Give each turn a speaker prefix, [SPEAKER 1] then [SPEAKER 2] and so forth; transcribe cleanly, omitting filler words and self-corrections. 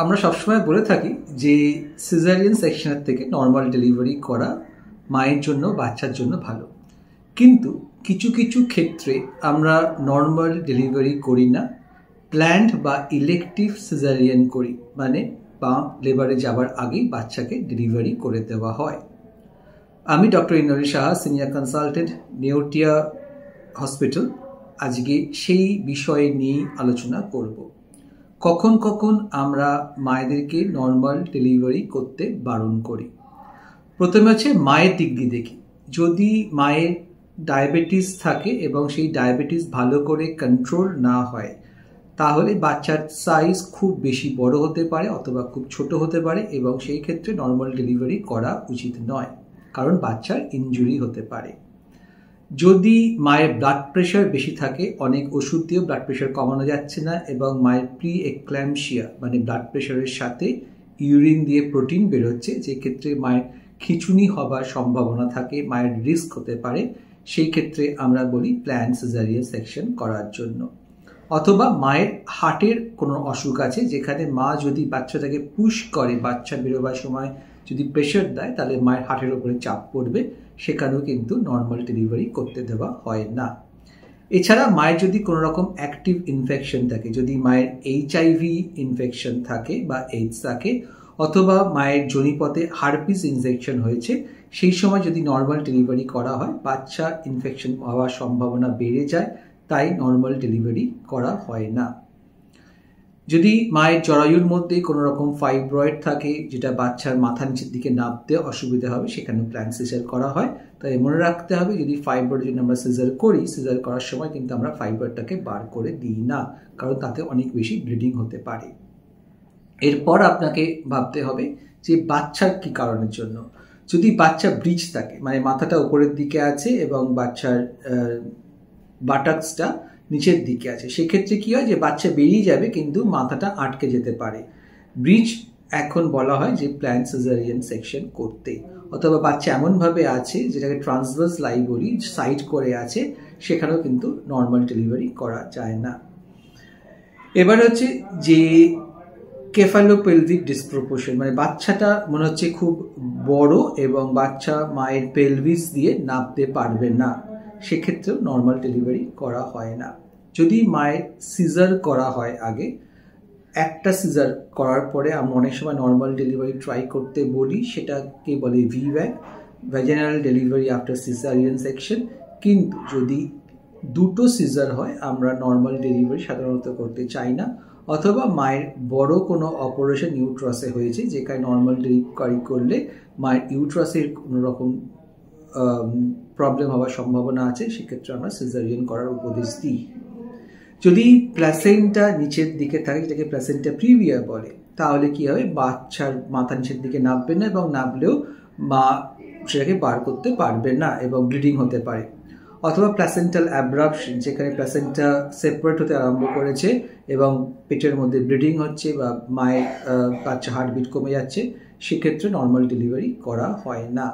[SPEAKER 1] আমরা সবসময় বলে থাকি যে সিজারিয়ান সেকশনের থেকে নর্মাল ডেলিভারি করা মায়ের জন্য বাচ্চার জন্য ভালো, কিন্তু কিছু কিছু ক্ষেত্রে আমরা নর্মাল ডেলিভারি করি না, প্ল্যান্ড বা ইলেকটিভ সিজারিয়ান করি, মানে বাম লেবারে যাবার আগেই বাচ্চাকে ডেলিভারি করে দেওয়া হয়। আমি doctor Indranil Saha, senior consultant, Neotia hospital, আজকে সেই বিষয় নিয়ে আলোচনা করব। কখন কখন আমরা মায়েদেরকে নর্মাল ডেলিভারি করতে বারণ করি। প্রথমে হচ্ছে মায়ের দিক দিয়ে দেখি। যদি মায়ের ডায়াবেটিস থাকে এবং সেই ডায়াবেটিস ভালো করে কন্ট্রোল না হয়, তাহলে বাচ্চার সাইজ খুব বেশি বড় হতে পারে অথবা খুব ছোট হতে পারে, এবং সেই ক্ষেত্রে নর্মাল ডেলিভারি করা উচিত নয়, কারণ বাচ্চার ইনজুরি হতে পারে। যদি মায়ের ব্লাড প্রেশার বেশি থাকে, অনেক ওষুধ দিয়েও ব্লাড প্রেশার কমানো যাচ্ছে না, এবং মায়ের প্রি এক্ল্যাম্পসিয়া মানে ব্লাড প্রেশারের সাথে ইউরিন দিয়ে প্রোটিন বেরোচ্ছে, যে ক্ষেত্রে মায়ের খিঁচুনি হবার সম্ভাবনা থাকে, মায়ের রিস্ক হতে পারে, সেই ক্ষেত্রে আমরা বলি প্ল্যান্ড সিজারিয়ান সেকশন করার জন্য। অথবা মায়ের হার্টের কোনো অসুখ আছে, যেখানে মা যদি বাচ্চাটাকে পুশ করে, বাচ্চা বেরোবার সময় যদি প্রেশার দেয়, তাহলে মায়ের হার্টের উপরে চাপ পড়বে, সেখানেও কিন্তু নর্মাল ডেলিভারি করতে দেওয়া হয় না। এছাড়া মায়ের যদি কোনো রকম অ্যাক্টিভ ইনফেকশন থাকে, যদি মায়ের HIV ইনফেকশন থাকে বা এইডস থাকে, অথবা মায়ের যোনিপথে হারপিস ইনফেকশন হয়েছে, সেই সময় যদি নর্মাল ডেলিভারি করা হয়, বাচ্চা ইনফেকশন হওয়ার সম্ভাবনা বেড়ে যায়, তাই নর্মাল ডেলিভারি করা হয় না। যদি মায়ের জরায়ুর মধ্যে কোনো রকম ফাইব্রয়েড থাকে, যেটা বাচ্চার মাথা নিচের দিকে নামতে অসুবিধা হবে, সেখানে প্ল্যান্ড সিজার করা হয়। তাই মনে রাখতে হবে, যদি ফাইব্রয়েড যদি আমরা সিজার করি, সিজার করার সময় কিন্তু আমরা ফাইব্রয়েডটাকে বার করে দিই না, কারণ তাতে অনেক বেশি ব্লিডিং হতে পারে। এরপর আপনাকে ভাবতে হবে যে বাচ্চার কি কারণের জন্য। যদি বাচ্চা ব্রিজ থাকে, মানে মাথাটা উপরের দিকে আছে এবং বাচ্চার বাটাক্সটা নিচের দিকে আছে, সেক্ষেত্রে কি হয় যে বাচ্চা বেরিয়ে যাবে কিন্তু মাথাটা আটকে যেতে পারে। ব্রিজ এখন বলা হয় যে প্ল্যান্ড সিজারিয়ান সেকশন করতে। অথবা বাচ্চা এমনভাবে আছে, যেটাকে ট্রান্সভার্স লাই বলি, সাইড করে আছে, সেখানেও কিন্তু নর্মাল ডেলিভারি করা যায় না। এবার হচ্ছে যে কেফালোপেলভিক ডিসপ্রপোর্শন, মানে বাচ্চাটা মনে হচ্ছে খুব বড় এবং বাচ্চা মায়ের পেলভিস দিয়ে নামতে পারবে না, সেক্ষেত্রেও নর্মাল ডেলিভারি করা হয় না। যদি মায়ের সিজার করা হয় আগে, একটা সিজার করার পরে আমরা অনেক সময় নর্মাল ডেলিভারি ট্রাই করতে বলি, সেটাকে বলে ভিভ্যাক, vaginal delivery after caesarean section. কিন্তু যদি দুটো সিজার হয়, আমরা নর্মাল ডেলিভারি সাধারণত করতে চাই না। অথবা মায়ের বড় কোনো অপারেশন ইউট্রাসে হয়েছে, যেখানে নর্মাল ডেলিভারি করলে মায়ের ইউট্রাসের কোনো রকম প্রবলেম হওয়ার সম্ভাবনা আছে, সেক্ষেত্রে আমরা সিজারিয়ান করার উপদেশ দিই। যদি প্ল্যাসেন্টা নিচের দিকে থাকে, যেটাকে প্ল্যাসেন্টা প্রিভিয়া বলে, তাহলে কি হবে, বাচ্চার মাথা নিচের দিকে নামবে না, এবং নামলেও মা সেটাকে বার করতে পারবে না এবং ব্লিডিং হতে পারে। অথবা প্ল্যাসেন্টাল অ্যাব্রাপশন, যেখানে প্ল্যাসেন্টা সেপারেট হতে আরম্ভ করেছে এবং পেটের মধ্যে ব্লিডিং হচ্ছে বা মায়ের বাচ্চা হার্টবিট কমে যাচ্ছে, সেক্ষেত্রে নর্মাল ডেলিভারি করা হয় না।